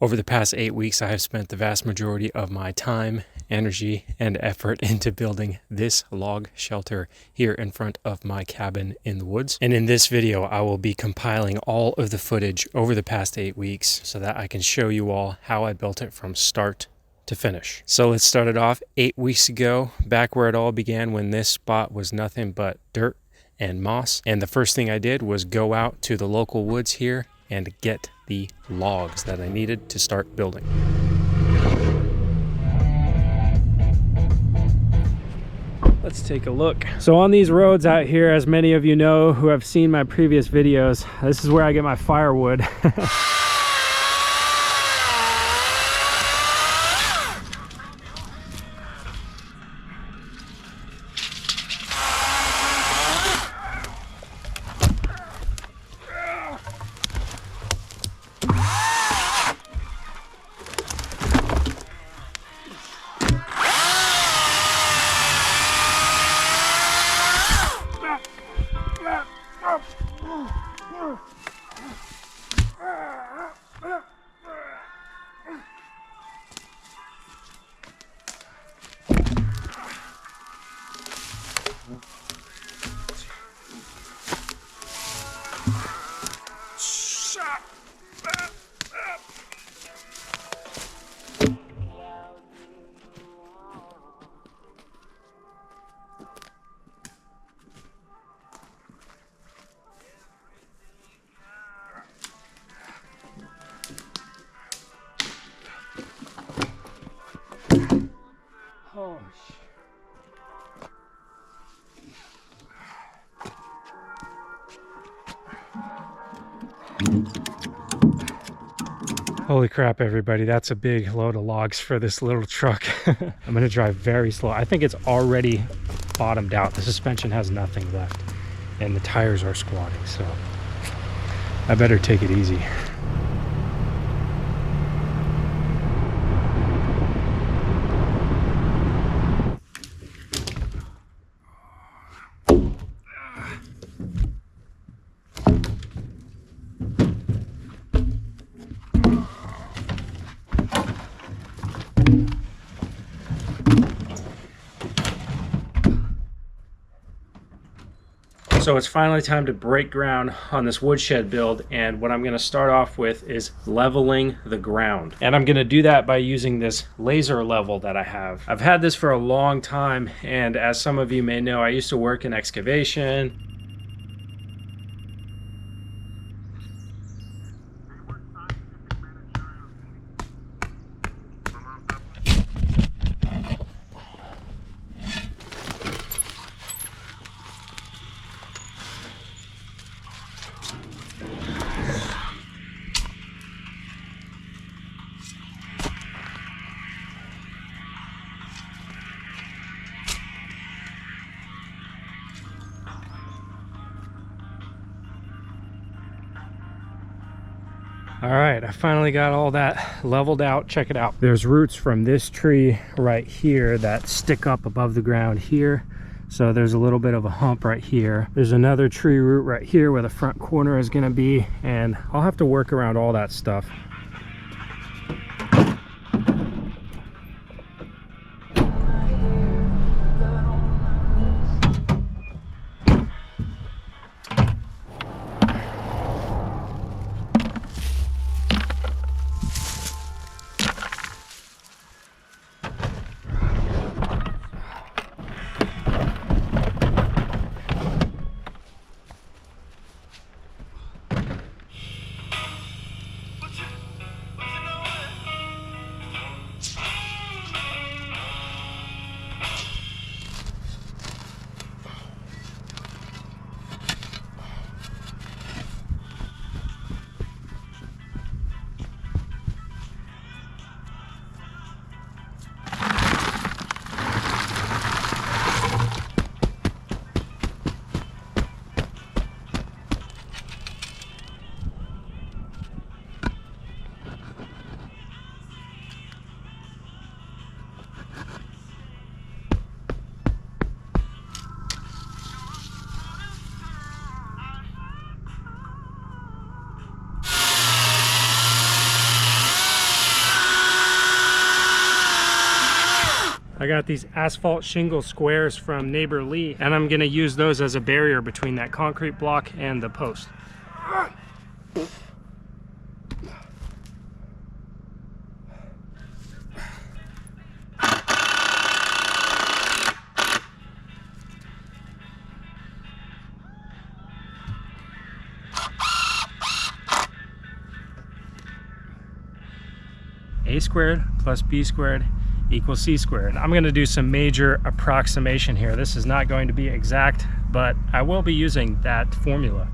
Over the past 8 weeks, I have spent the vast majority of my time, energy, and effort into building this log shelter here in front of my cabin in the woods. And in this video, I will be compiling all of the footage over the past 8 weeks so that I can show you all how I built it from start to finish. So let's start it off 8 weeks ago, back where it all began, when this spot was nothing but dirt and moss. And the first thing I did was go out to the local woods here and get the logs that I needed to start building. Let's take a look. So on these roads out here, as many of you know who have seen my previous videos, this is where I get my firewood. Holy crap, everybody, that's a big load of logs for this little truck. I'm gonna drive very slow. I think it's already bottomed out. The suspension has nothing left and the tires are squatting, so I better take it easy. So it's finally time to break ground on this woodshed build, and what I'm going to start off with is leveling the ground. And I'm going to do that by using this laser level that I have. I've had this for a long time, and as some of you may know, I used to work in excavation. All right, I finally got all that leveled out. Check it out. There's roots from this tree right here that stick up above the ground here. So there's a little bit of a hump right here. There's another tree root right here where the front corner is gonna be, and I'll have to work around all that stuff. I got these asphalt shingle squares from neighbor Lee, and I'm gonna use those as a barrier between that concrete block and the post. A squared plus B squared equals C squared. I'm going to do some major approximation here. This is not going to be exact, but I will be using that formula.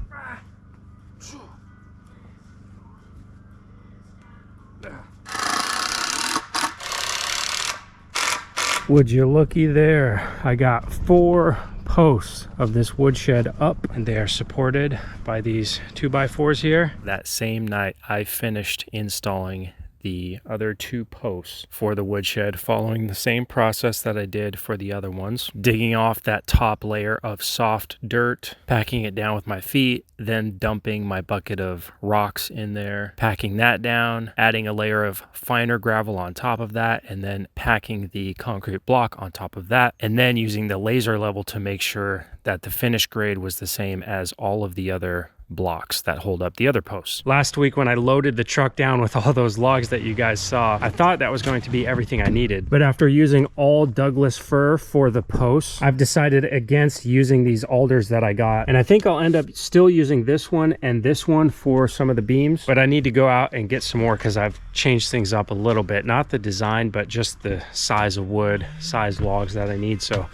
Would you looky there, I got 4 posts of this woodshed up, and they are supported by these 2x4s here. That same night I finished installing the other 2 posts for the woodshed, following the same process that I did for the other ones. Digging off that top layer of soft dirt, packing it down with my feet, then dumping my bucket of rocks in there, packing that down, adding a layer of finer gravel on top of that, and then packing the concrete block on top of that, and then using the laser level to make sure that the finish grade was the same as all of the other blocks that hold up the other posts. Last week when I loaded the truck down with all those logs that you guys saw, I thought that was going to be everything I needed. But after using all Douglas fir for the posts, I've decided against using these alders that I got. And I think I'll end up still using this one and this one for some of the beams. But I need to go out and get some more because I've changed things up a little bit. Not the design, but just the size of wood, size logs that I need. So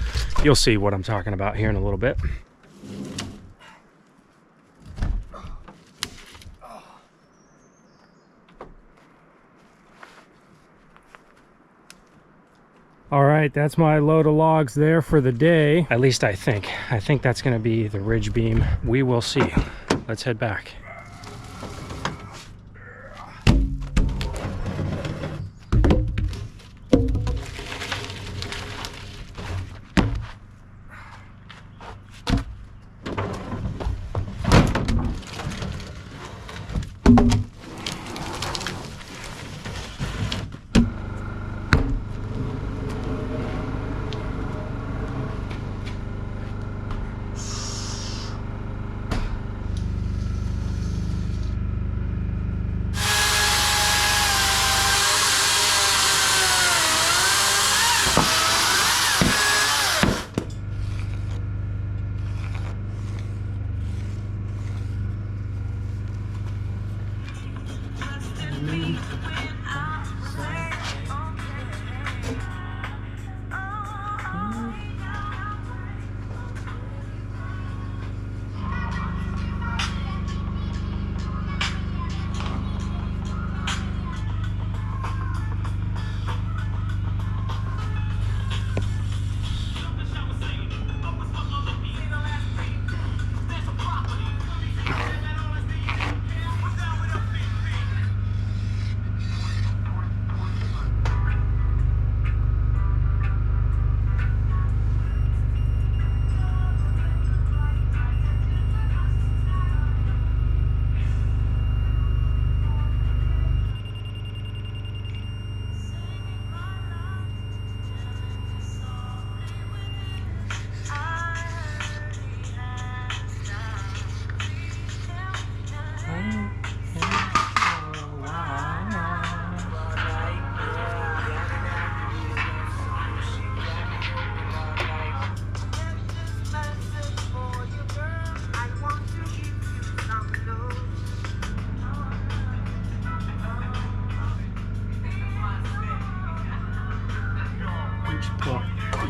you'll see what I'm talking about here in a little bit. All right, that's my load of logs there for the day. At least I think. I think that's gonna be the ridge beam. We will see. Let's head back.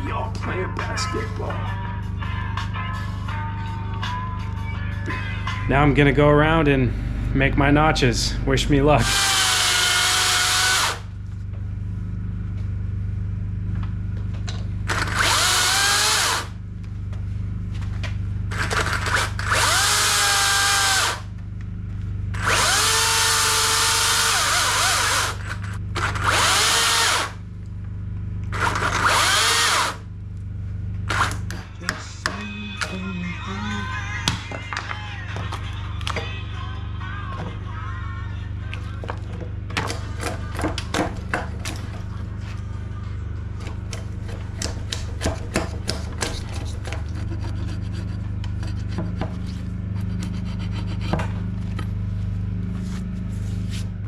Y'all playing basketball. Now I'm gonna go around and make my notches. Wish me luck.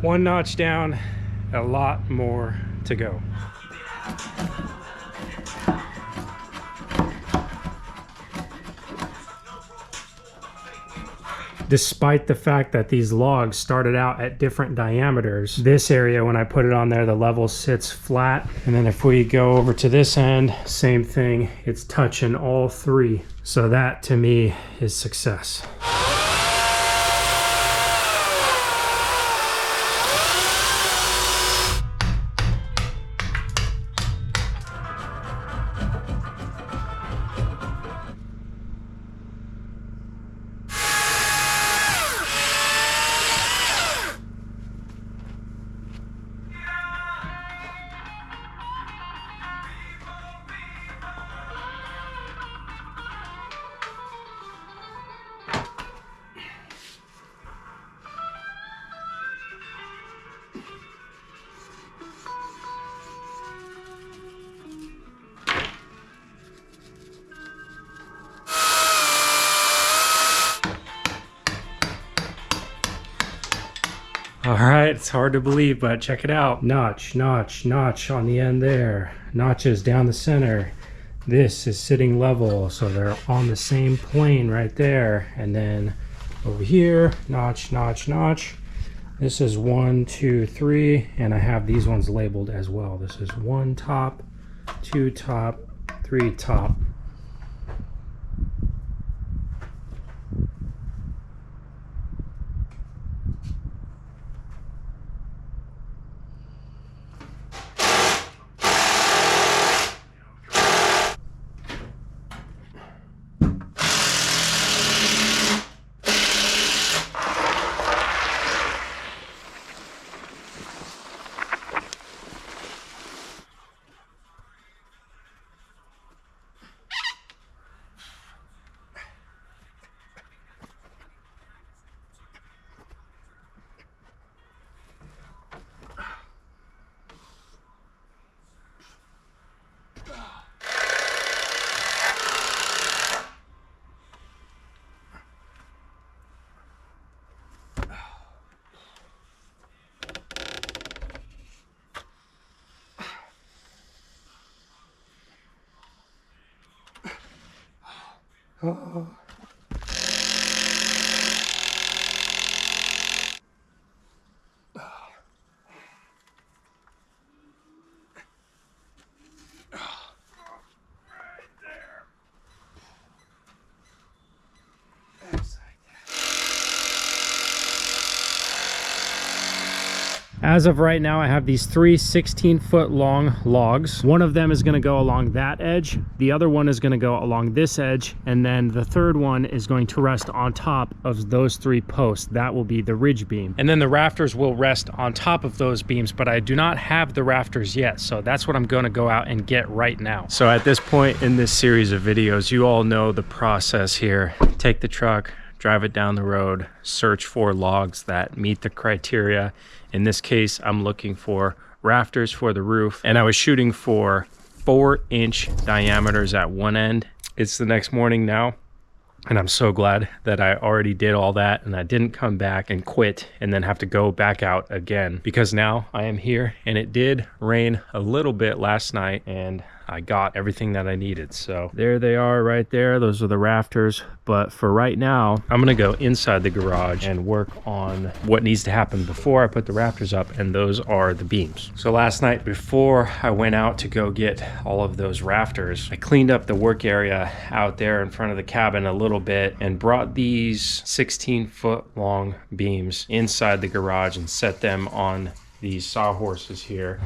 One notch down, a lot more to go. Despite the fact that these logs started out at different diameters, this area, when I put it on there, the level sits flat. And then if we go over to this end, same thing, it's touching all three. So that to me is success. All right, it's hard to believe, but check it out. Notch, notch, notch on the end there. Notches down the center. This is sitting level, so they're on the same plane right there. And then over here, notch, notch, notch. This is 1, 2, 3, and I have these ones labeled as well. This is 1 top, 2 top, 3 top. Uh-oh. As of right now, I have these 3 16-foot long logs. One of them is going to go along that edge. The other one is going to go along this edge. And then the third one is going to rest on top of those 3 posts. That will be the ridge beam. And then the rafters will rest on top of those beams, but I do not have the rafters yet. So that's what I'm going to go out and get right now. So at this point in this series of videos, you all know the process here. Take the truck, drive it down the road, search for logs that meet the criteria. In this case, I'm looking for rafters for the roof, and I was shooting for 4-inch diameters at one end. It's the next morning now, and I'm so glad that I already did all that and I didn't come back and quit and then have to go back out again, because now I am here. And it did rain a little bit last night and I got everything that I needed. So there they are right there. Those are the rafters. But for right now, I'm gonna go inside the garage and work on what needs to happen before I put the rafters up, and those are the beams. So last night, before I went out to go get all of those rafters, I cleaned up the work area out there in front of the cabin a little bit and brought these 16-foot long beams inside the garage and set them on these sawhorses here.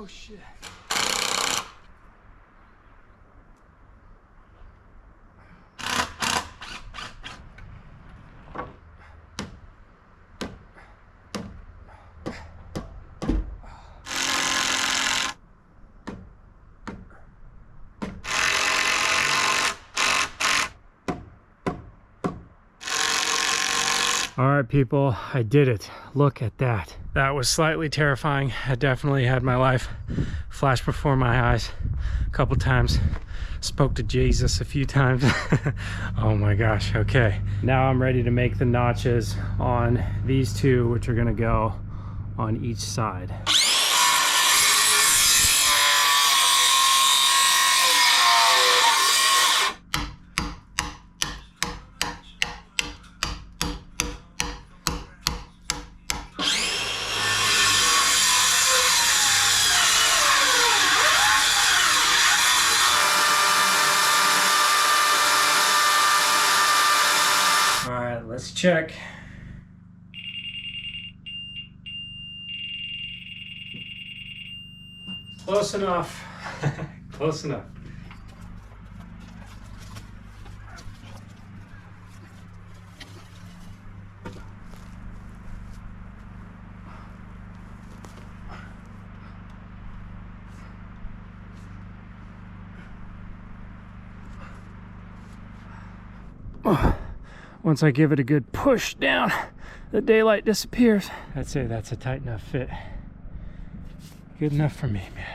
Oh shit. All right, people, I did it. Look at that. That was slightly terrifying. I definitely had my life flash before my eyes a couple times. Spoke to Jesus a few times. Oh my gosh, okay. Now I'm ready to make the notches on these two, which are gonna go on each side. Let's check. Close enough. Close enough. Once I give it a good push down, the daylight disappears. I'd say that's a tight enough fit. Good enough for me, man.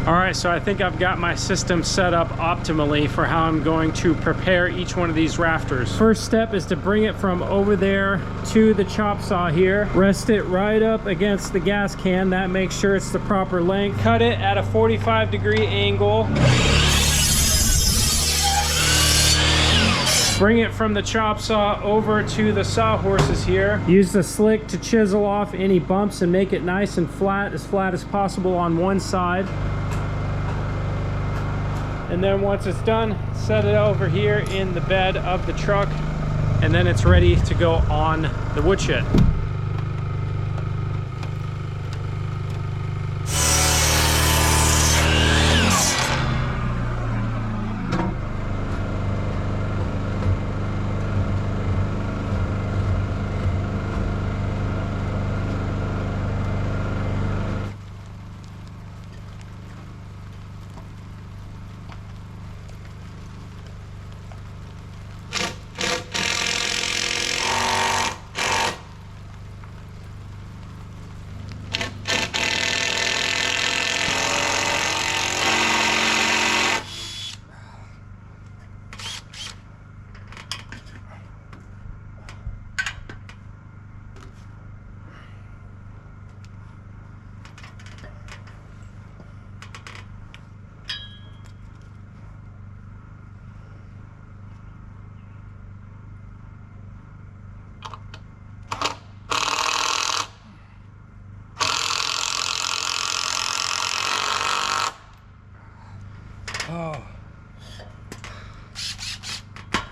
All right, so I think I've got my system set up optimally for how I'm going to prepare each one of these rafters. First step is to bring it from over there to the chop saw here. Rest it right up against the gas can. That makes sure it's the proper length. Cut it at a 45-degree angle. Bring it from the chop saw over to the sawhorses here. Use the slick to chisel off any bumps and make it nice and flat as possible on one side. And then once it's done, set it over here in the bed of the truck, and then it's ready to go on the woodshed. Oh.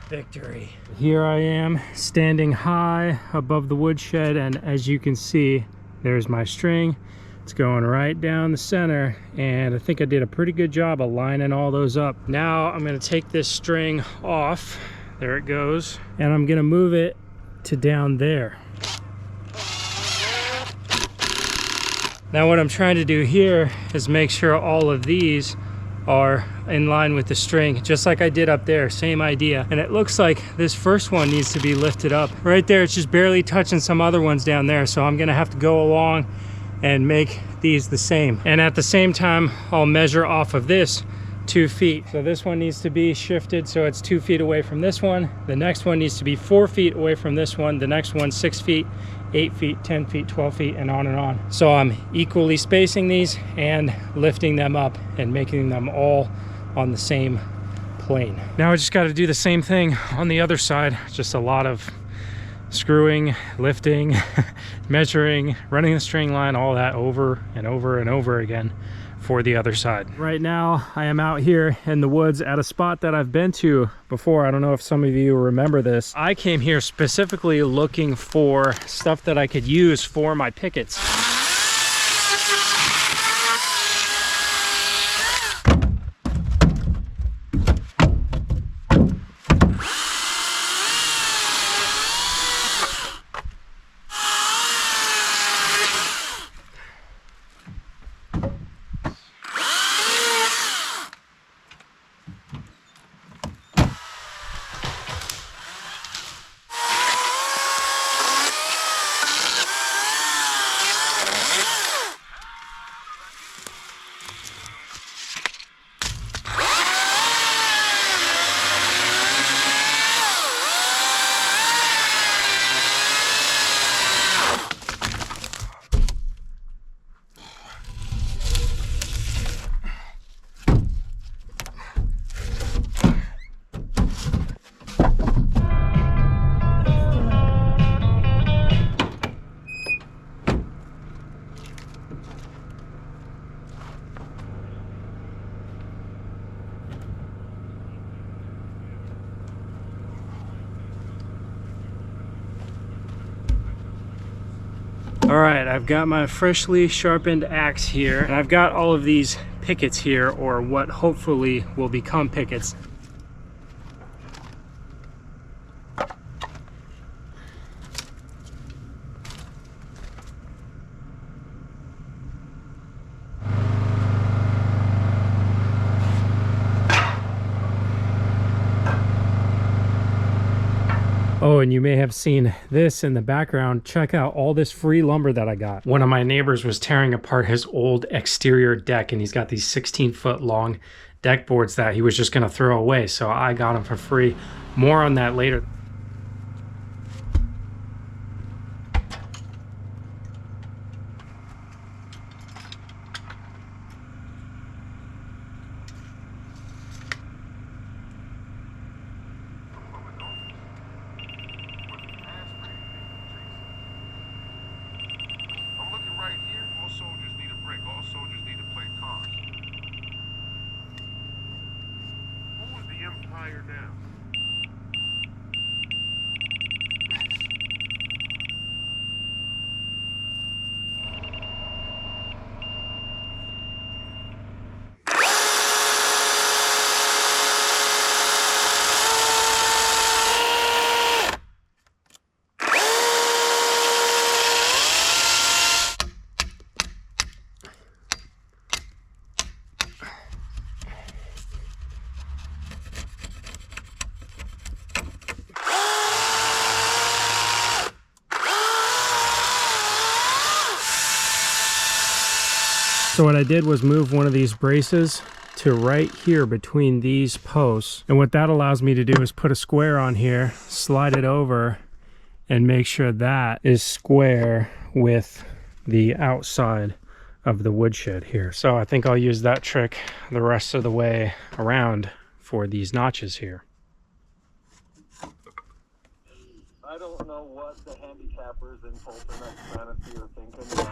Victory. Here I am standing high above the woodshed, and as you can see, there's my string. It's going right down the center, and I think I did a pretty good job of lining all those up. Now I'm going to take this string off. There it goes. And I'm going to move it to down there. Now what I'm trying to do here is make sure all of these are in line with the string, just like I did up there, same idea. And it looks like this first one needs to be lifted up. Right there, it's just barely touching some other ones down there, so I'm gonna have to go along and make these the same. And at the same time, I'll measure off of this 2 feet. So this one needs to be shifted so it's 2 feet away from this one. The next one needs to be 4 feet away from this one. The next one 6 feet, 8 feet, 10 feet, 12 feet, and on and on. So I'm equally spacing these and lifting them up and making them all on the same plane. Now I just got to do the same thing on the other side. Just a lot of screwing, lifting, measuring, running the string line, all that over and over and over again for the other side. Right now I am out here in the woods at a spot that I've been to before. I don't know if some of you remember this. I came here specifically looking for stuff that I could use for my pickets. All right, I've got my freshly sharpened axe here, and I've got all of these pickets here, or what hopefully will become pickets. Oh, and you may have seen this in the background. Check out all this free lumber that I got. One of my neighbors was tearing apart his old exterior deck, and he's got these 16-foot long deck boards that he was just gonna throw away. So I got them for free. More on that later. So what I did was move one of these braces to right here between these posts. And what that allows me to do is put a square on here, slide it over, and make sure that is square with the outside of the woodshed here. So I think I'll use that trick the rest of the way around for these notches here. I don't know what the handicappers in Fulton and Fantasy are thinking.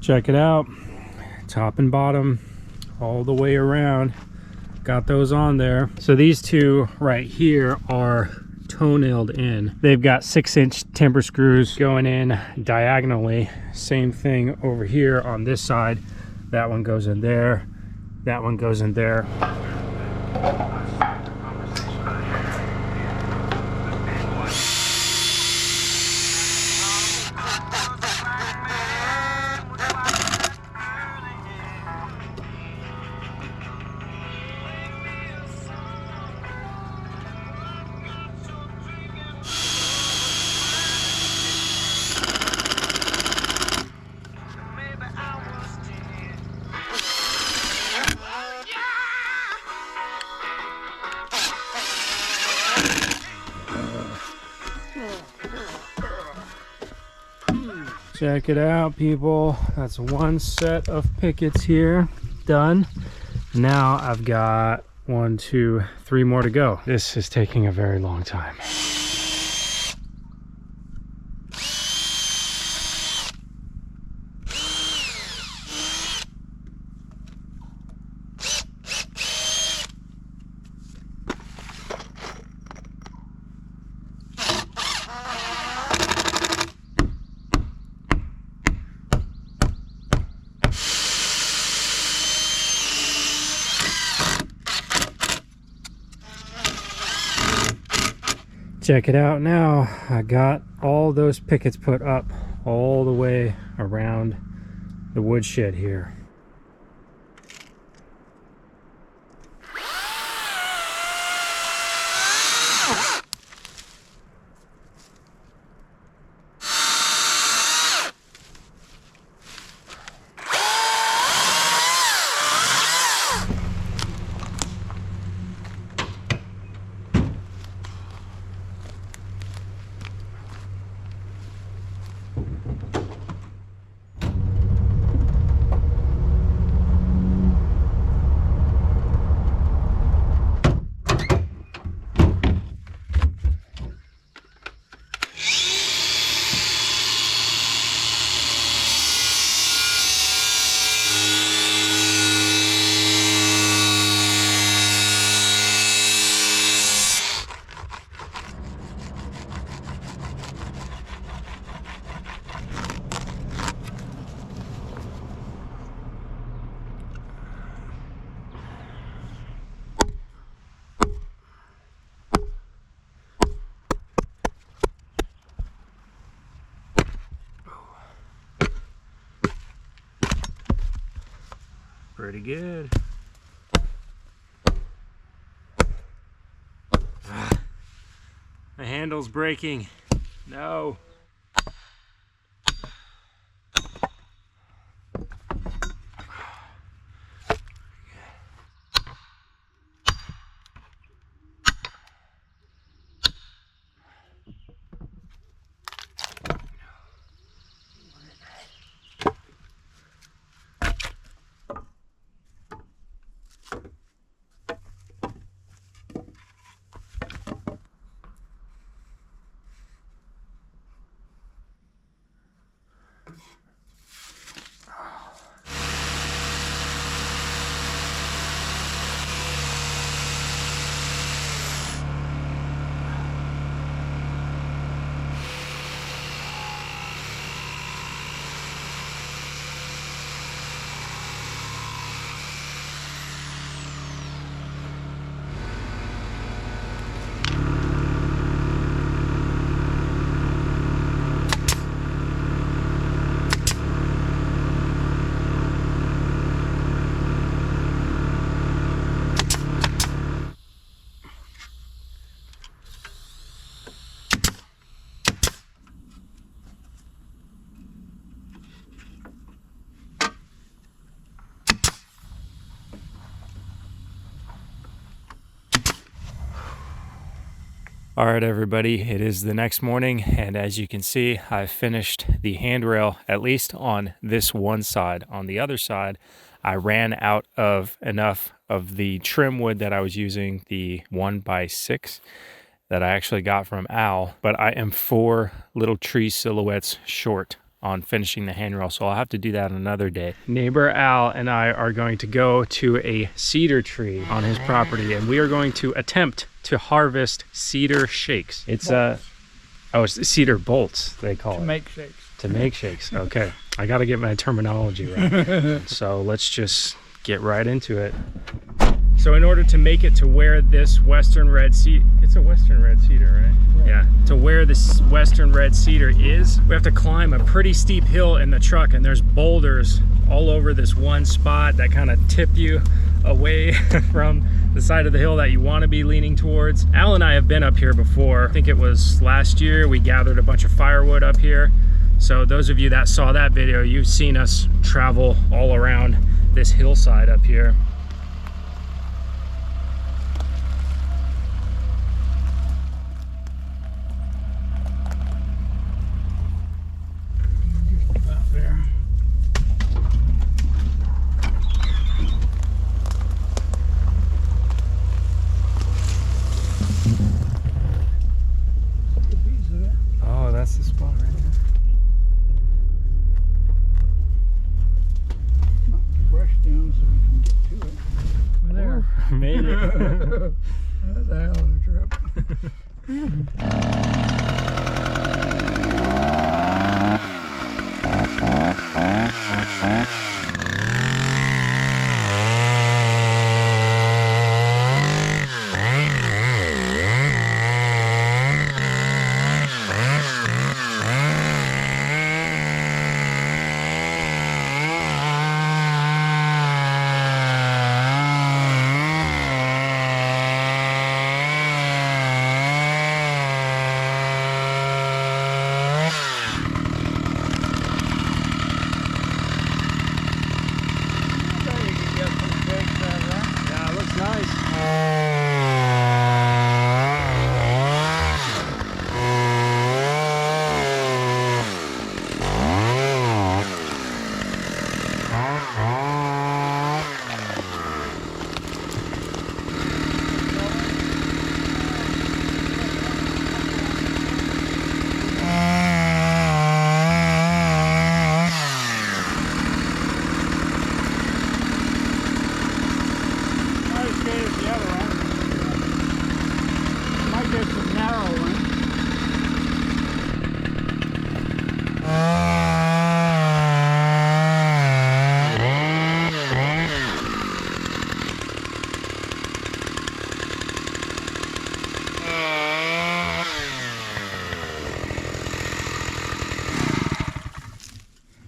Check it out, top and bottom, all the way around. Got those on there. So these two right here are toe-nailed in. They've got 6-inch timber screws going in diagonally. Same thing over here on this side. That one goes in there. That one goes in there. Check it out, people. That's one set of pickets here done. Now I've got 1, 2, 3 more to go. This is taking a very long time. Check it out now. I got all those pickets put up all the way around the woodshed here. Pretty good. My handle's breaking. No. All right, everybody, it is the next morning, and as you can see, I've finished the handrail, at least on this one side. On the other side, I ran out of enough of the trim wood that I was using, the 1x6 that I actually got from Al, but I am 4 little tree silhouettes short on finishing the handrail, so I'll have to do that another day. Neighbor Al and I are going to go to a cedar tree on his property, and we are going to attempt to harvest cedar shakes. It's it's cedar bolts, they call it. To make shakes. To make shakes, okay. I gotta get my terminology right. So let's just get right into it. So in order to make it to where this western red cedar, it's a western red cedar, right? Yeah, to where this western red cedar is, we have to climb a pretty steep hill in the truck, and there's boulders all over this one spot that kind of tip you away from the side of the hill that you want to be leaning towards. Al and I have been up here before. I think it was last year. We gathered a bunch of firewood up here. So those of you that saw that video, you've seen us travel all around this hillside up here. Oh, that's the spot right there. Brush down so we can get to it. We're there. Made it. That's a hell of a trip.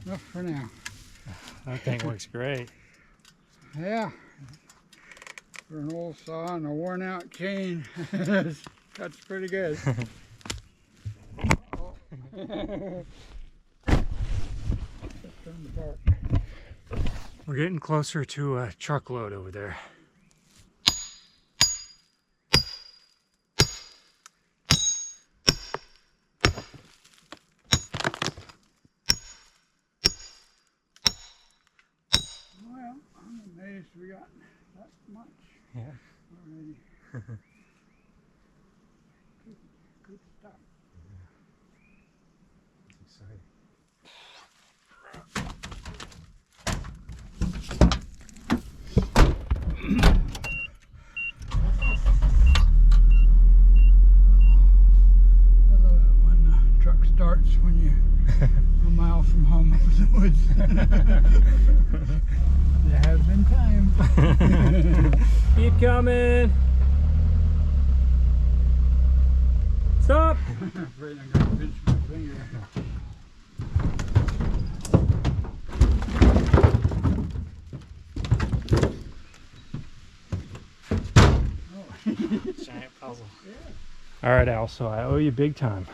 Enough for now. That thing works great. Yeah. For an old saw and a worn out chain, that's pretty good. We're getting closer to a truckload over there. Well, I'm amazed we got that much Yeah. already. Good stuff. Exciting. I love it when the truck starts when you're a mile from home up in the woods. There have been times. Keep coming. Stop. Afraid I'm gonna pinch my finger. Giant puzzle. All right, Al, so I owe you big time.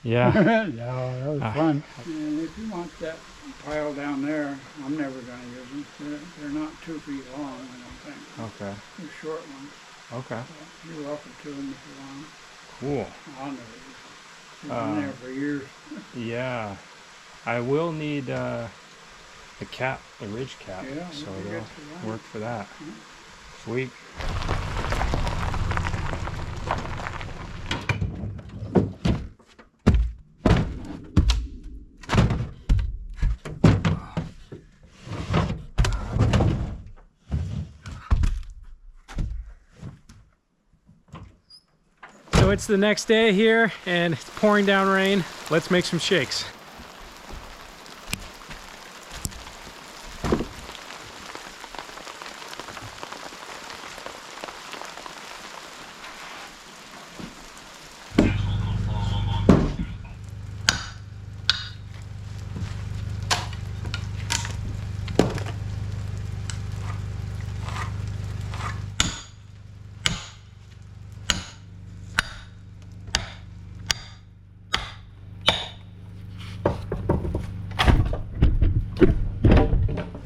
Yeah. No, that was fun. And if you want that pile down there, I'm never going to use them. They're not 2 feet long, I don't think. Okay. They're short ones. Okay. So you're welcome to them if you want. Cool. I'll never use them. They've been there for years. Yeah. I will need a cap, a ridge cap, Yeah, so we'll they'll get to that. work for that. Sweet. it's the next day here and it's pouring down rain. Let's make some shakes.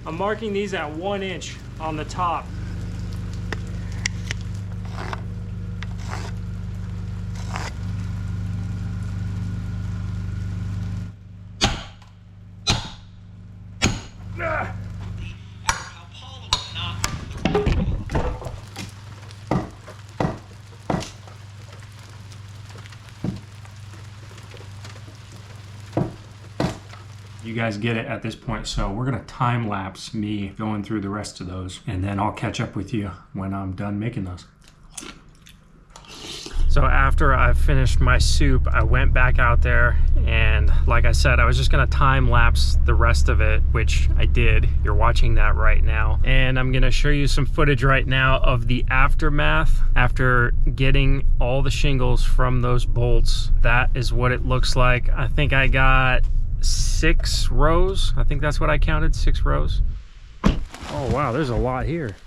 I'm marking these at 1 inch on the top. You guys get it at this point, so we're gonna time lapse me going through the rest of those, and then I'll catch up with you when I'm done making those. So after I finished my soup, I went back out there, and like I said, I was just gonna time lapse the rest of it, which I did. You're watching that right now. And I'm gonna show you some footage right now of the aftermath after getting all the shingles from those bolts. That is what it looks like. I think I got 6 rows. I think that's what I counted, 6 rows. Oh wow, there's a lot here.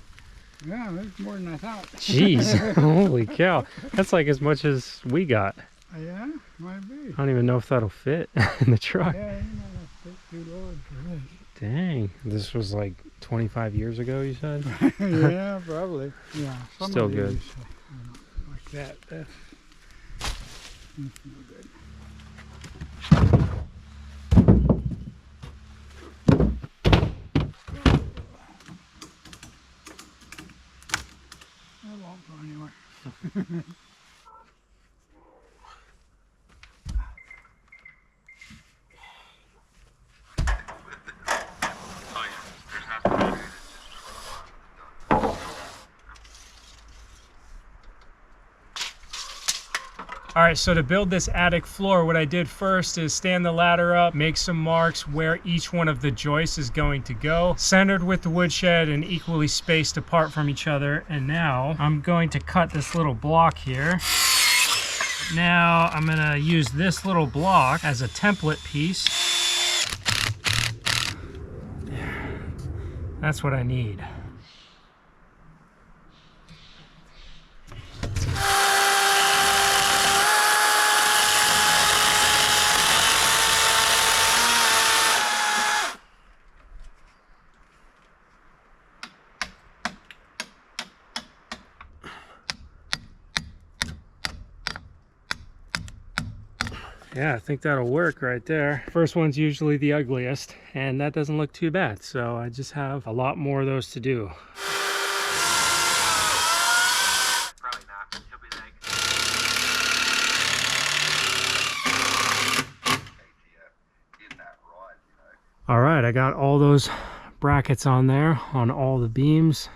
Yeah, there's more than I thought. Jeez, holy cow. That's like as much as we got. Yeah, might be. I don't even know if that'll fit in the truck. Yeah, you might have to take too low for this. Dang, this was like 25 years ago, you said? Yeah, probably. Yeah, some Still of these, good. Like that. That's no good. That won't go anywhere. All right, so to build this attic floor, what I did first is stand the ladder up, make some marks where each one of the joists is going to go, centered with the woodshed and equally spaced apart from each other. And now I'm going to cut this little block here. Now I'm gonna use this little block as a template piece. That's what I need. Yeah, I think that'll work right there. First one's usually the ugliest, and that doesn't look too bad. So I just have a lot more of those to do. Probably not. He'll be like, All right, I got all those brackets on there on all the beams.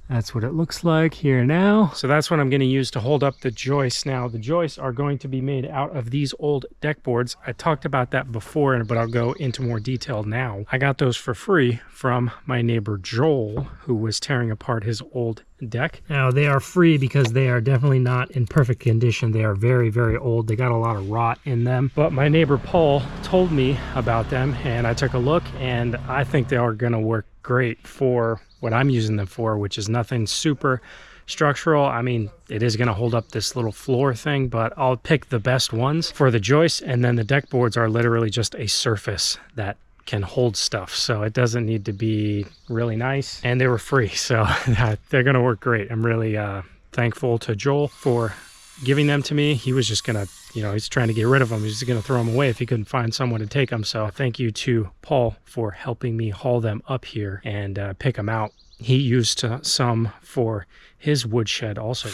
That's what it looks like here now. So that's what I'm going to use to hold up the joists. Now, the joists are going to be made out of these old deck boards. I talked about that before, but I'll go into more detail now. I got those for free from my neighbor Joel, who was tearing apart his old deck. Now, they are free because they are definitely not in perfect condition. They are very, very old. They got a lot of rot in them. But my neighbor Paul told me about them, and I took a look, and I think they are going to work great for what I'm using them for, which is nothing super structural. I mean, it is going to hold up this little floor thing, but I'll pick the best ones for the joists, and then the deck boards are literally just a surface that can hold stuff, so it doesn't need to be really nice, and they were free, so they're going to work great. I'm really thankful to Joel for giving them to me. He was just gonna, he's trying to get rid of them. He's just gonna throw them away if he couldn't find someone to take them. So thank you to Paul for helping me haul them up here and pick them out. He used some for his woodshed also.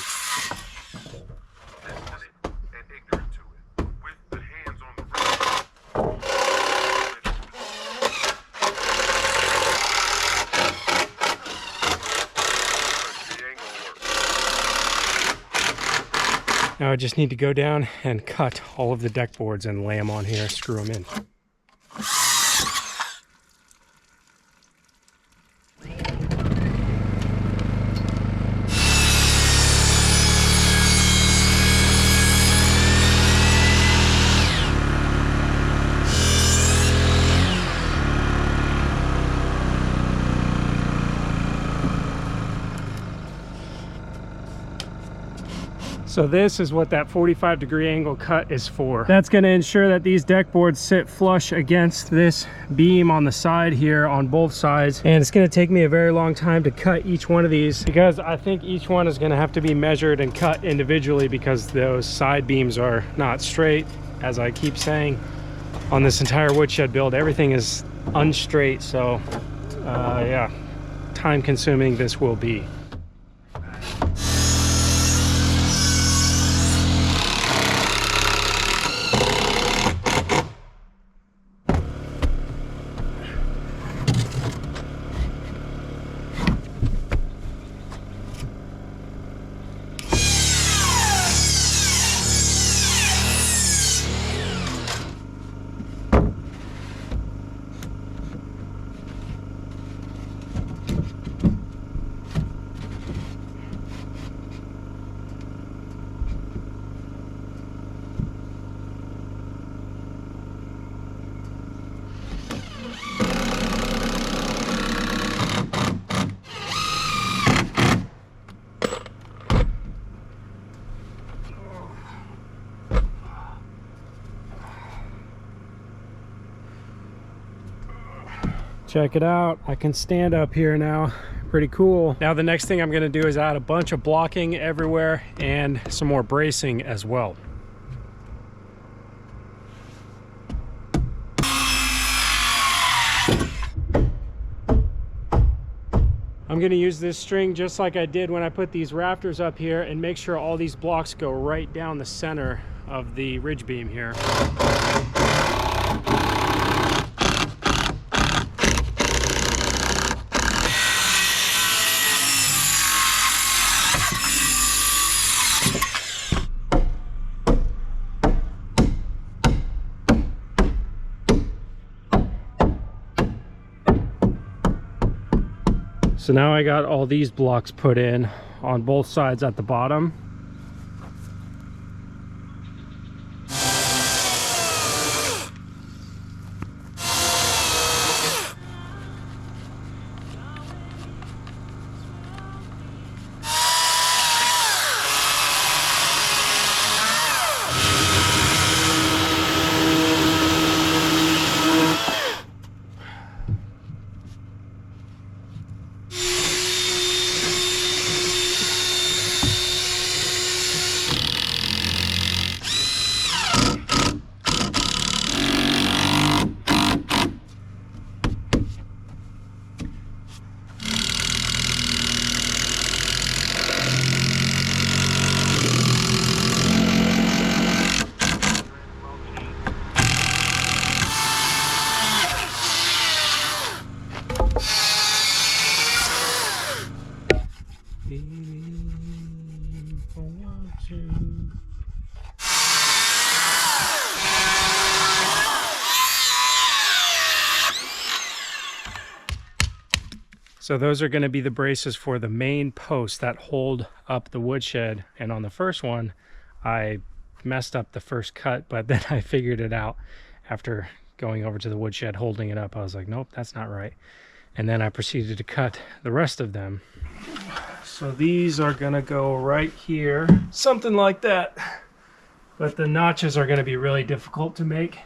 Now I just need to go down and cut all of the deck boards and lay them on here, screw them in. So this is what that 45-degree angle cut is for. That's going to ensure that these deck boards sit flush against this beam on the side here on both sides. And it's going to take me a very long time to cut each one of these, because I think each one is going to have to be measured and cut individually, because those side beams are not straight. As I keep saying, on this entire woodshed build, everything is unstraight. So yeah, time consuming this will be. Check it out, I can stand up here now. Pretty cool. Now the next thing I'm going to do is add a bunch of blocking everywhere and some more bracing as well. I'm going to use this string just like I did when I put these rafters up here, and make sure all these blocks go right down the center of the ridge beam here. So now I got all these blocks put in on both sides at the bottom. So those are going to be the braces for the main posts that hold up the woodshed. And on the first one, I messed up the first cut, but then I figured it out after going over to the woodshed, holding it up. I was like, nope, that's not right. And then I proceeded to cut the rest of them. So these are going to go right here, something like that. But the notches are going to be really difficult to make.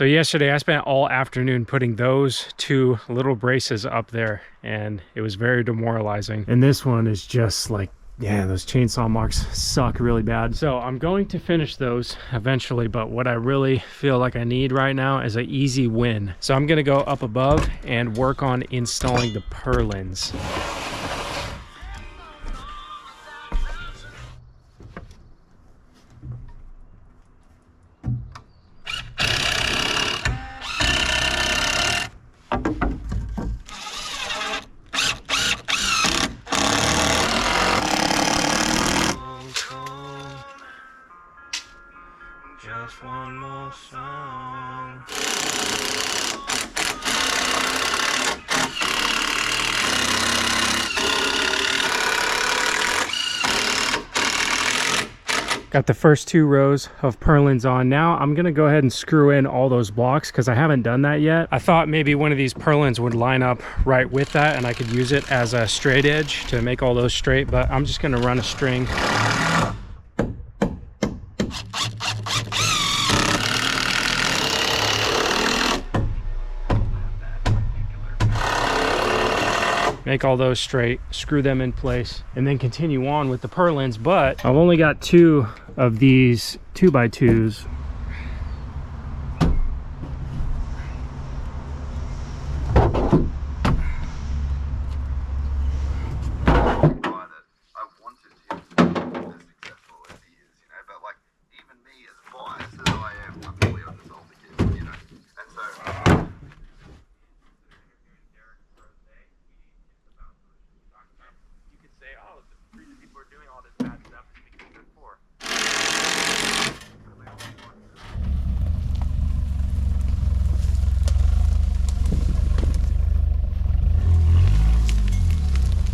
So yesterday I spent all afternoon putting those two little braces up there, and it was very demoralizing. And this one is just like, yeah, those chainsaw marks suck really bad. So I'm going to finish those eventually, but what I really feel like I need right now is an easy win. So I'm gonna go up above and work on installing the purlins. Just one more song. Got the first 2 rows of purlins on. Now I'm gonna go ahead and screw in all those blocks because I haven't done that yet. I thought maybe one of these purlins would line up right with that and I could use it as a straight edge to make all those straight, but I'm just gonna run a string. Make all those straight, screw them in place, and then continue on with the purlins. But I've only got 2 of these 2x2s.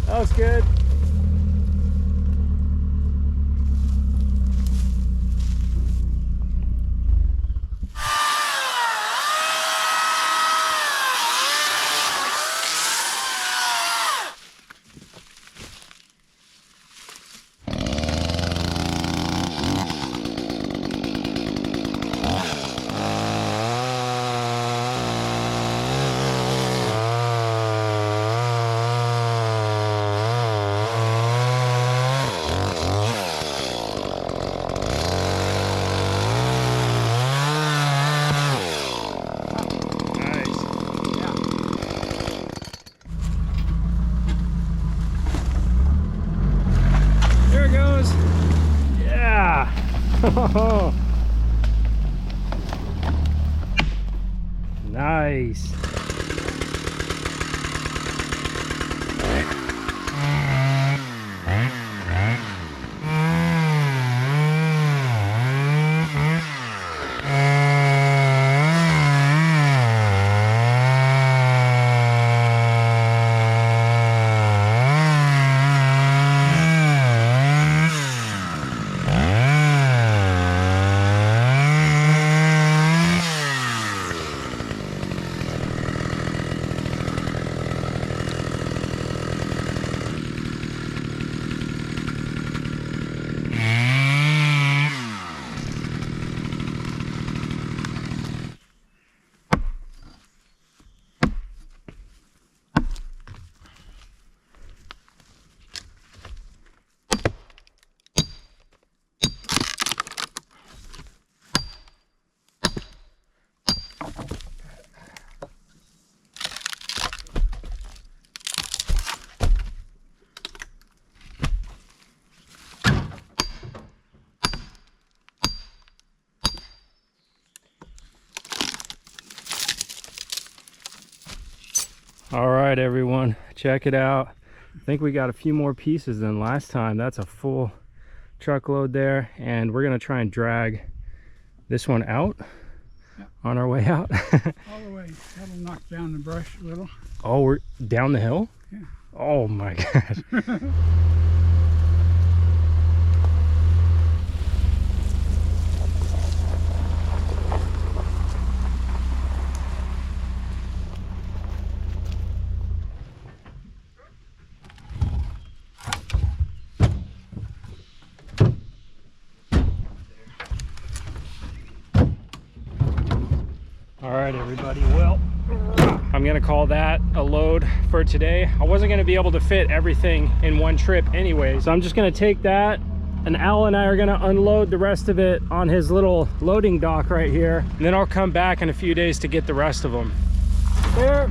That was good. Oh, nice. All right, everyone, check it out. I think we got a few more pieces than last time. That's a full truckload there, and we're gonna try and drag this one out. Yep. On our way out. All the way. That'll knock down the brush a little. Oh, we're down the hill? Yeah. Oh my gosh. All right, everybody. Well, I'm gonna call that a load for today. I wasn't gonna be able to fit everything in one trip anyway, so I'm just gonna take that, and Al and I are gonna unload the rest of it on his little loading dock right here, and then I'll come back in a few days to get the rest of them. There.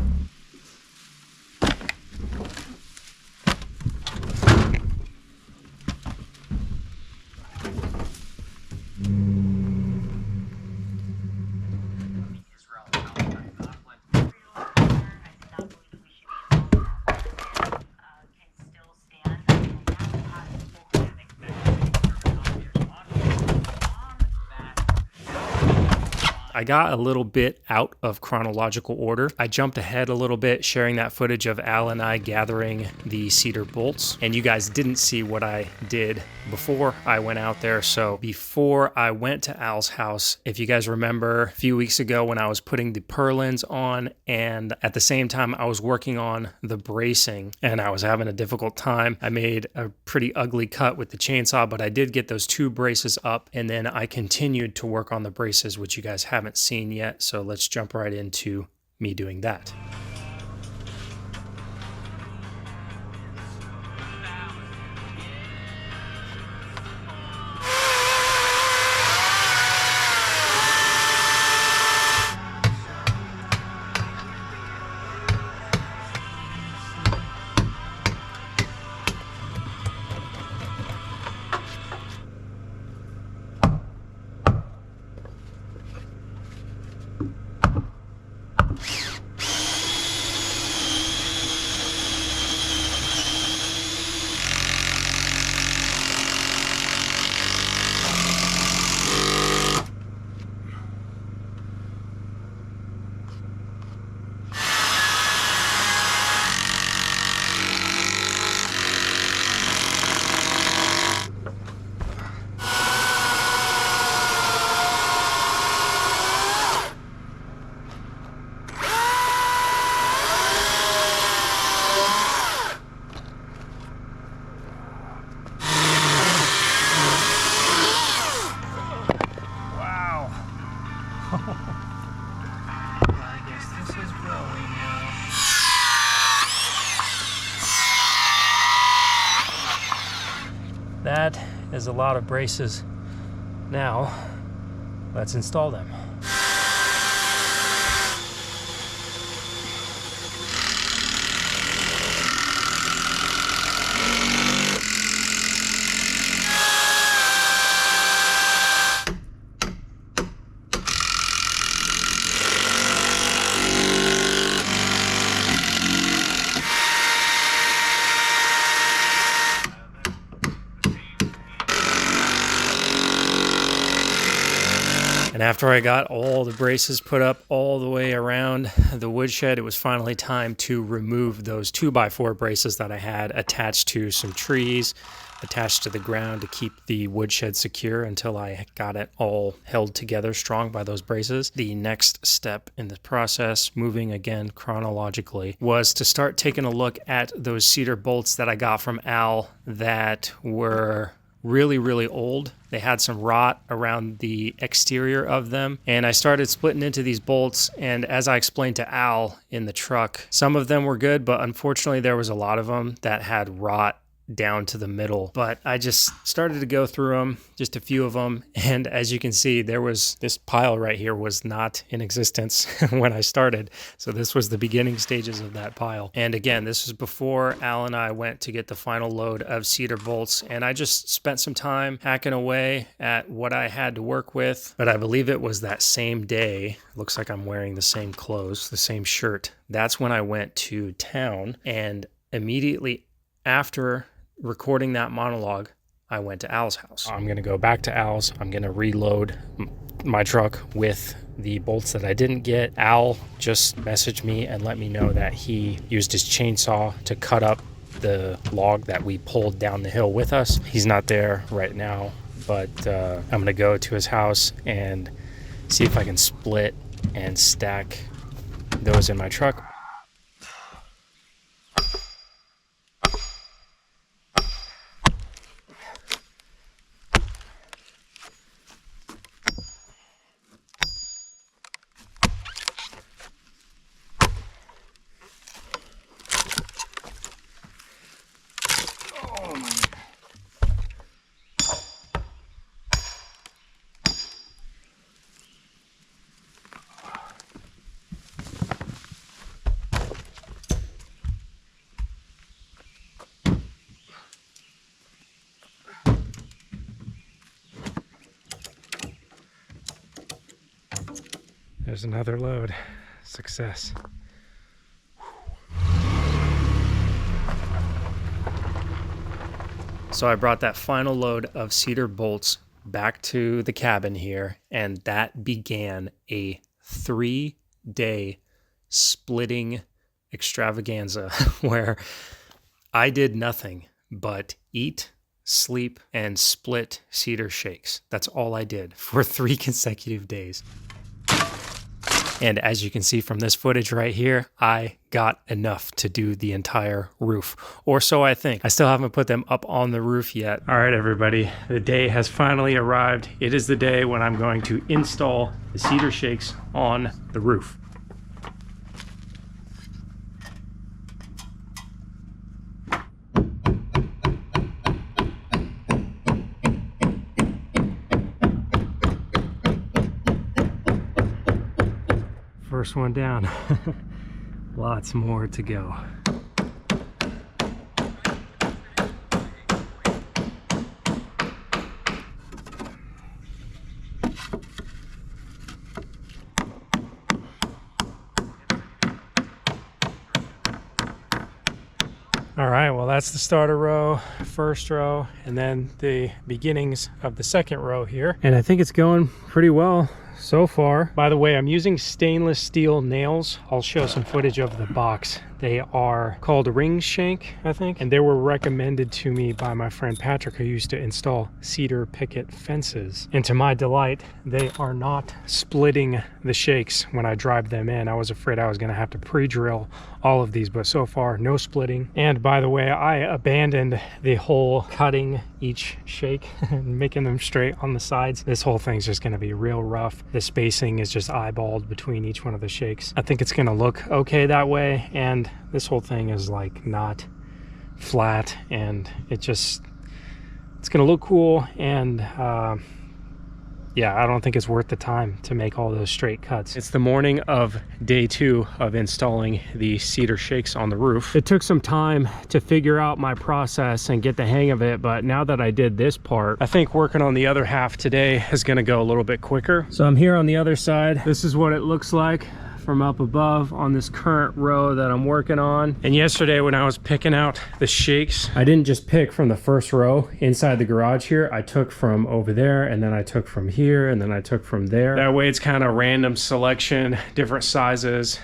I got a little bit out of chronological order. I jumped ahead a little bit, sharing that footage of Al and I gathering the cedar bolts, and you guys didn't see what I did before I went out there. So before I went to Al's house, if you guys remember a few weeks ago when I was putting the purlins on, and at the same time I was working on the bracing and I was having a difficult time, I made a pretty ugly cut with the chainsaw, but I did get those two braces up, and then I continued to work on the braces, which you guys haven't seen yet. So let's jump right into me doing that. That is a lot of braces. Now, let's install them. And after I got all the braces put up all the way around the woodshed, it was finally time to remove those 2x4 braces that I had attached to some trees, attached to the ground to keep the woodshed secure until I got it all held together strong by those braces. The next step in the process, moving again chronologically, was to start taking a look at those cedar bolts that I got from Al that were really old. They had some rot around the exterior of them, and I started splitting into these bolts, and as I explained to Al in the truck, some of them were good, but unfortunately there was a lot of them that had rot down to the middle. But I just started to go through them, just a few of them, and as you can see, there was this pile right here was not in existence when I started. So this was the beginning stages of that pile. And again, this was before Al and I went to get the final load of cedar bolts, and I just spent some time hacking away at what I had to work with. But I believe it was that same day, looks like I'm wearing the same clothes, the same shirt. That's when I went to town, and immediately after recording that monologue, I went to Al's house. I'm going to go back to Al's. I'm going to reload my truck with the bolts that I didn't get. Al just messaged me and let me know that he used his chainsaw to cut up the log that we pulled down the hill with us. He's not there right now, but I'm going to go to his house and see if I can split and stack those in my truck. There's another load. Success. So I brought that final load of cedar bolts back to the cabin here, and that began a 3-day splitting extravaganza where I did nothing but eat, sleep, and split cedar shakes. That's all I did for 3 consecutive days. And as you can see from this footage right here, I got enough to do the entire roof, or so I think. I still haven't put them up on the roof yet. All right, everybody, the day has finally arrived. It is the day when I'm going to install the cedar shakes on the roof. First one down. Lots more to go. All right, well, that's the starter row, first row, and then the beginnings of the second row here. And I think it's going pretty well so far. By the way, I'm using stainless steel nails. I'll show some footage of the box. They are called ring shank, I think, and they were recommended to me by my friend Patrick, who used to install cedar picket fences. And to my delight, they are not splitting the shakes when I drive them in. I was afraid I was going to have to pre-drill all of these, but so far, no splitting. And by the way, I abandoned the whole cutting each shake and making them straight on the sides. This whole thing's just going to be real rough. The spacing is just eyeballed between each one of the shakes. I think it's going to look okay that way, and this whole thing is like not flat, and it's going to look cool, and yeah, I don't think it's worth the time to make all those straight cuts. It's the morning of day 2 of installing the cedar shakes on the roof. It took some time to figure out my process and get the hang of it, but now that I did this part, I think working on the other half today is gonna go a little bit quicker. So I'm here on the other side. This is what it looks like from up above on this current row that I'm working on. And yesterday when I was picking out the shakes, I didn't just pick from the first row inside the garage here. I took from over there, and then I took from here, and then I took from there. That way it's kind of random selection, different sizes,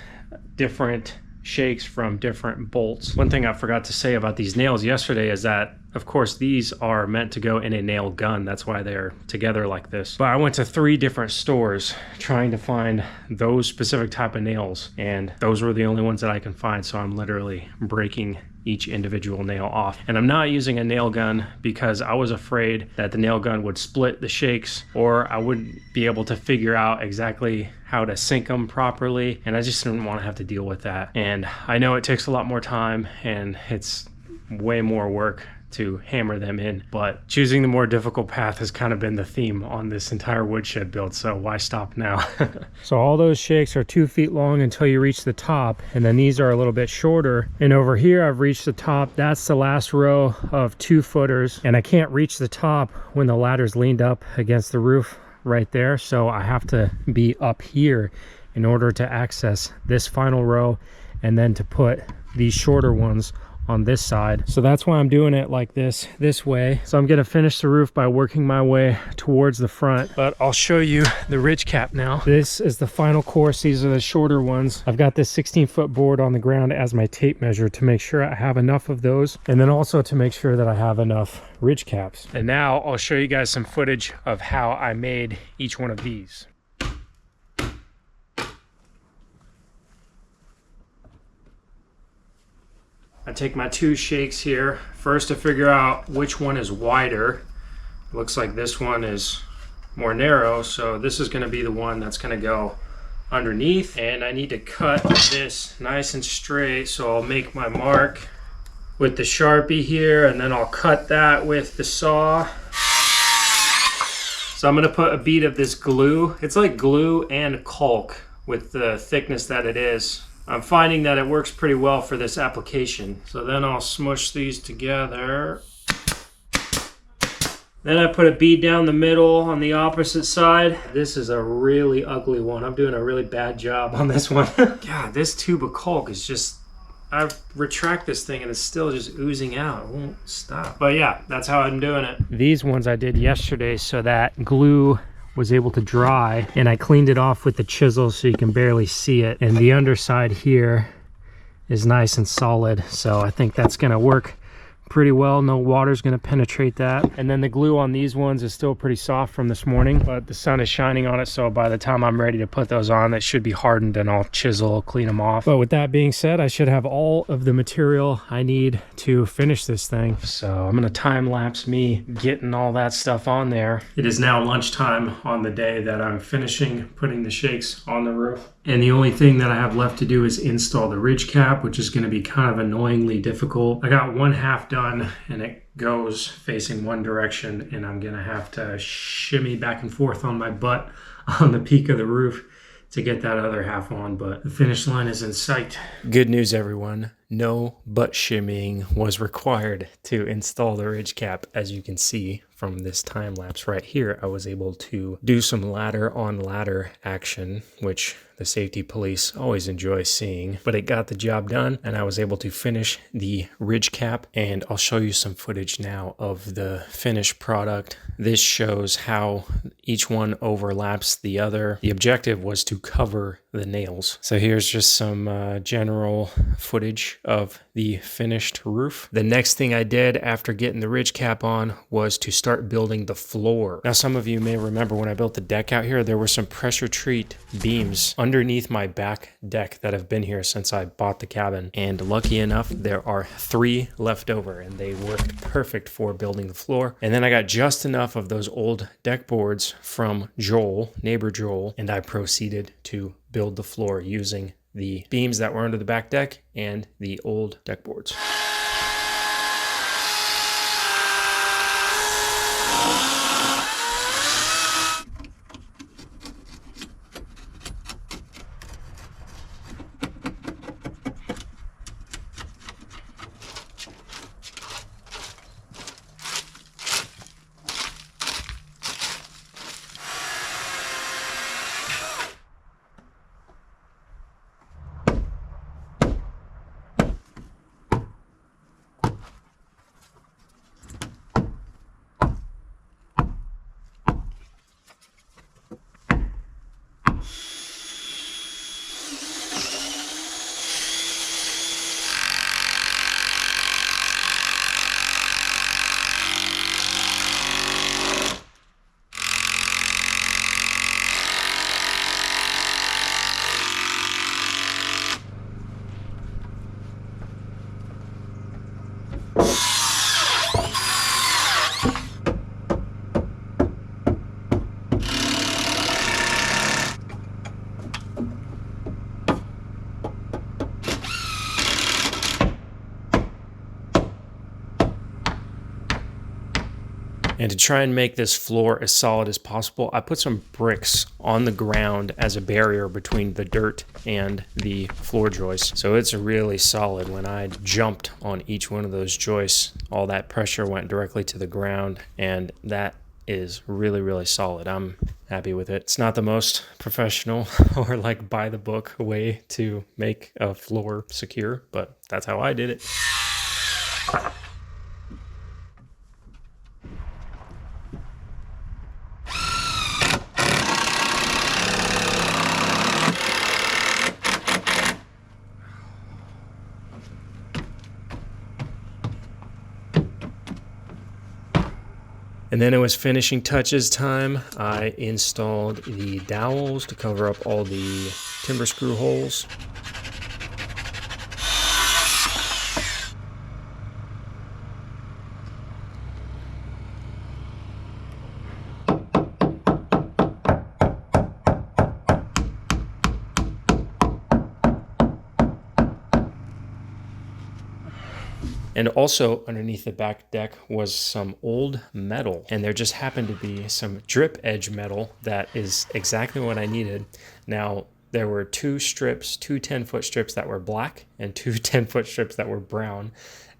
different shakes from different bolts. One thing I forgot to say about these nails yesterday is that, of course, these are meant to go in a nail gun. That's why they're together like this. But I went to 3 different stores trying to find those specific type of nails, and those were the only ones that I can find. So I'm literally breaking each individual nail off. And I'm not using a nail gun because I was afraid that the nail gun would split the shakes, or I wouldn't be able to figure out exactly how to sync them properly. And I just didn't want to have to deal with that. And I know it takes a lot more time, and it's way more work to hammer them in, but choosing the more difficult path has kind of been the theme on this entire woodshed build, so why stop now? So all those shakes are 2 feet long until you reach the top, and then these are a little bit shorter. And over here I've reached the top. That's the last row of 2 footers, and I can't reach the top when the ladder's leaned up against the roof right there, so I have to be up here in order to access this final row, and then to put these shorter ones on this side. So that's why I'm doing it like this way. So I'm gonna finish the roof by working my way towards the front, but I'll show you the ridge cap now. This is the final course. These are the shorter ones. I've got this 16-foot board on the ground as my tape measure to make sure I have enough of those, and then also to make sure that I have enough ridge caps. And now I'll show you guys some footage of how I made each one of these. I take my 2 shakes here first to figure out which one is wider. It looks like this one is more narrow, so this is going to be the one that's going to go underneath. And I need to cut this nice and straight, so I'll make my mark with the Sharpie here, and then I'll cut that with the saw. So I'm going to put a bead of this glue. It's like glue and caulk with the thickness that it is. I'm finding that it works pretty well for this application. So then I'll smush these together. Then I put a bead down the middle on the opposite side. This is a really ugly one. I'm doing a really bad job on this one. God, this tube of caulk is just, I retract this thing and it's still just oozing out. It won't stop. But yeah, that's how I'm doing it. These ones I did yesterday so that glue was able to dry, and I cleaned it off with the chisel so you can barely see it. And the underside here is nice and solid. So I think that's gonna work pretty well. No water's going to penetrate that. And then the glue on these ones is still pretty soft from this morning, but the sun is shining on it, so by the time I'm ready to put those on, that should be hardened and I'll chisel, clean them off. But with that being said, I should have all of the material I need to finish this thing. So I'm going to time lapse me getting all that stuff on there. It is now lunchtime on the day that I'm finishing putting the shakes on the roof. And the only thing that I have left to do is install the ridge cap, which is going to be kind of annoyingly difficult. I got one half done and it goes facing one direction, and I'm going to have to shimmy back and forth on my butt on the peak of the roof to get that other half on, but the finish line is in sight. Good news, everyone. No butt shimmying was required to install the ridge cap. As you can see from this time lapse right here, I was able to do some ladder on ladder action, which the safety police always enjoy seeing, but it got the job done and I was able to finish the ridge cap, and I'll show you some footage now of the finished product. This shows how each one overlaps the other. The objective was to cover the nails. So here's just some general footage of the finished roof. The next thing I did after getting the ridge cap on was to start building the floor. Now, some of you may remember when I built the deck out here, there were some pressure treat beams underneath my back deck that have been here since I bought the cabin. And lucky enough, there are 3 left over, and they worked perfect for building the floor. And then I got just enough of those old deck boards from Joel, neighbor Joel, and I proceeded to build the floor using the beams that were under the back deck and the old deck boards. And to try and make this floor as solid as possible, I put some bricks on the ground as a barrier between the dirt and the floor joists. So it's really solid. When I jumped on each one of those joists, all that pressure went directly to the ground, and that is really, really solid. I'm happy with it. It's not the most professional or like by the book way to make a floor secure, but that's how I did it. And then it was finishing touches time. I installed the dowels to cover up all the timber screw holes. And also underneath the back deck was some old metal, and there just happened to be some drip edge metal that is exactly what I needed. Now, there were 2 strips, 2 10-foot strips that were black and 2 10-foot strips that were brown.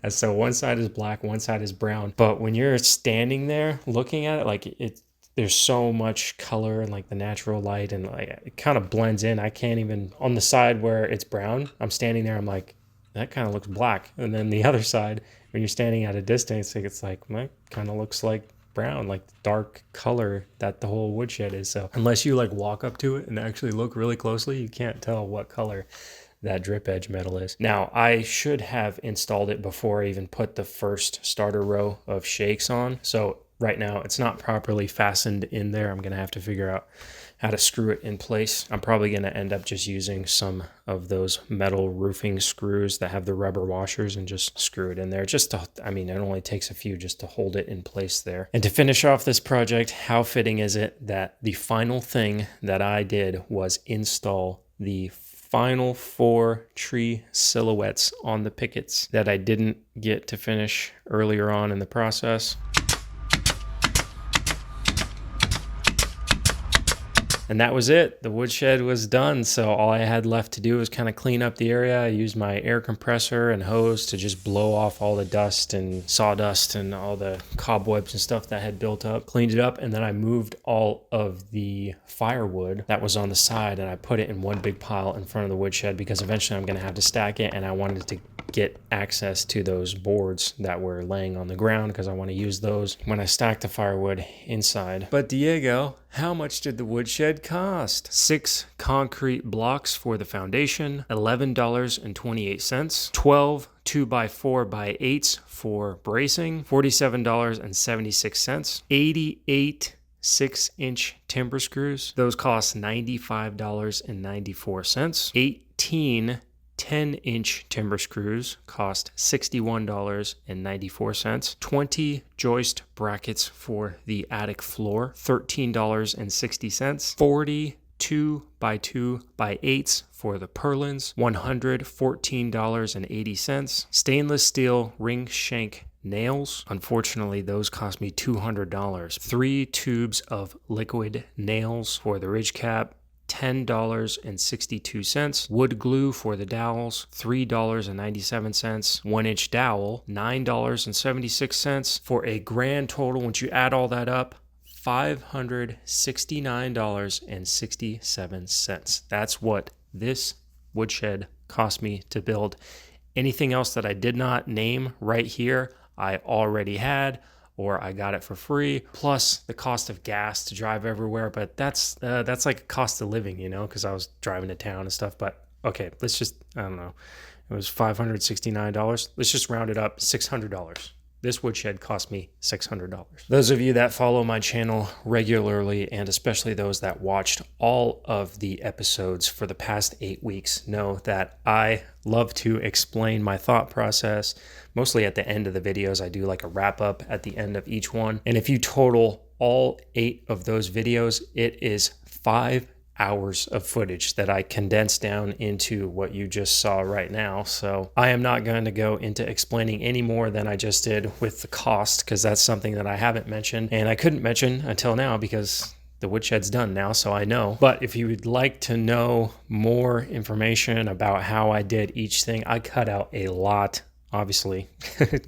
And so one side is black, one side is brown. But when you're standing there looking at it, like there's so much color and like the natural light, and like it kind of blends in. I can't even, on the side where it's brown, I'm standing there, I'm like, that kind of looks black. And then the other side, when you're standing at a distance, it's like, that kind of looks like brown, like dark color that the whole woodshed is. So unless you like walk up to it and actually look really closely, you can't tell what color that drip edge metal is. Now, I should have installed it before I even put the first starter row of shakes on. So right now it's not properly fastened in there. I'm gonna have to figure out how to screw it in place. I'm probably going to end up just using some of those metal roofing screws that have the rubber washers and just screw it in there. Just to, I mean, it only takes a few just to hold it in place there. And to finish off this project, how fitting is it that the final thing that I did was install the final 4 tree silhouettes on the pickets that I didn't get to finish earlier on in the process. And that was it. The woodshed was done. So all I had left to do was kind of clean up the area. I used my air compressor and hose to just blow off all the dust and sawdust and all the cobwebs and stuff that had built up. Cleaned it up, and then I moved all of the firewood that was on the side, and I put it in one big pile in front of the woodshed because eventually I'm going to have to stack it, and I wanted to get access to those boards that were laying on the ground because I want to use those when I stack the firewood inside. But Diego, how much did the woodshed cost? 6 concrete blocks for the foundation, $11.28, 12 2x4x8s for bracing, $47.76, 88 6-inch timber screws. Those cost $95.94. 18 10-inch timber screws cost $61.94. 20 joist brackets for the attic floor, $13.60. 40 2x2x8s for the purlins, $114.80. Stainless steel ring shank nails, unfortunately those cost me $200. 3 tubes of liquid nails for the ridge cap, $10.62. Wood glue for the dowels, $3.97. 1-inch dowel, $9.76, for a grand total, once you add all that up, $569.67. That's what this woodshed cost me to build. Anything else that I did not name right here, I already had, or I got it for free, plus the cost of gas to drive everywhere. But that's like a cost of living, you know, because I was driving to town and stuff. But okay, let's just, I don't know, it was $569. Let's just round it up, $600. This woodshed cost me $600. Those of you that follow my channel regularly, and especially those that watched all of the episodes for the past 8 weeks, know that I love to explain my thought process. Mostly at the end of the videos, I do like a wrap up at the end of each one. And if you total all 8 of those videos, it is 5 hours of footage that I condensed down into what you just saw right now. So I am not going to go into explaining any more than I just did with the cost, because that's something that I haven't mentioned and I couldn't mention until now because the woodshed's done now, so I know. But if you would like to know more information about how I did each thing, I cut out a lot. Obviously,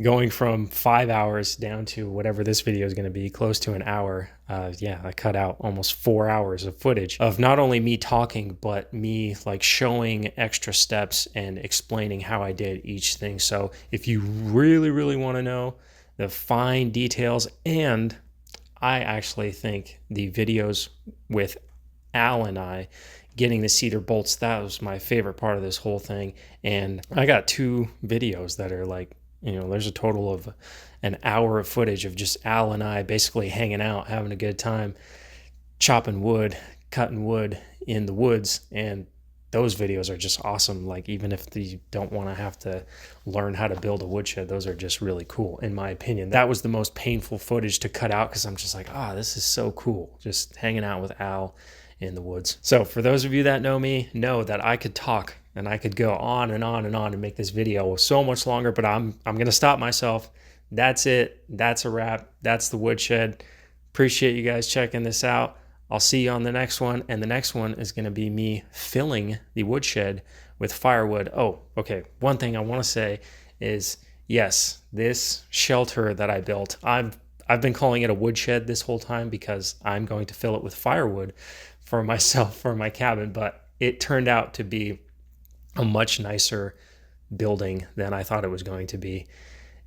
going from 5 hours down to whatever this video is going to be, close to an hour. I cut out almost 4 hours of footage of not only me talking, but me like showing extra steps and explaining how I did each thing. So if you really, really want to know the fine details, and I actually think the videos with Al and I getting the cedar bolts, that was my favorite part of this whole thing. And I got 2 videos that are like, you know, there's a total of an hour of footage of just Al and I basically hanging out, having a good time, chopping wood, cutting wood in the woods. And those videos are just awesome. Like, even if you don't want to have to learn how to build a woodshed, those are just really cool, in my opinion. That was the most painful footage to cut out because I'm just like, this is so cool, just hanging out with Al in the woods. So for those of you that know me, know that I could talk and I could go on and on and on and make this video so much longer, but I'm going to stop myself. That's it. That's a wrap. That's the woodshed. Appreciate you guys checking this out. I'll see you on the next one. And the next one is going to be me filling the woodshed with firewood. Oh, okay. One thing I want to say is, Yes, this shelter that I built, I've been calling it a woodshed this whole time because I'm going to fill it with firewood for myself for my cabin, but it turned out to be a much nicer building than I thought it was going to be.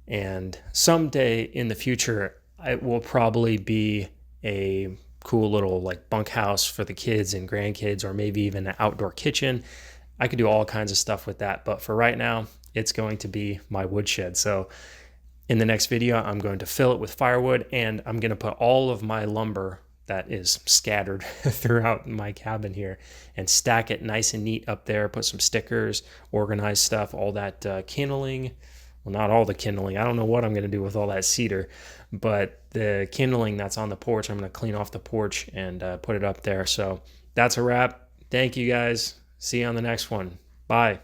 And someday in the future, it will probably be a cool little like bunkhouse for the kids and grandkids, or maybe even an outdoor kitchen. I could do all kinds of stuff with that, but for right now, it's going to be my woodshed. So in the next video, I'm going to fill it with firewood, and I'm going to put all of my lumber that is scattered throughout my cabin here and stack it nice and neat up there, put some stickers, organize stuff, all that kindling. Well, not all the kindling. I don't know what I'm going to do with all that cedar, but the kindling that's on the porch, I'm going to clean off the porch and put it up there. So that's a wrap. Thank you guys. See you on the next one. Bye.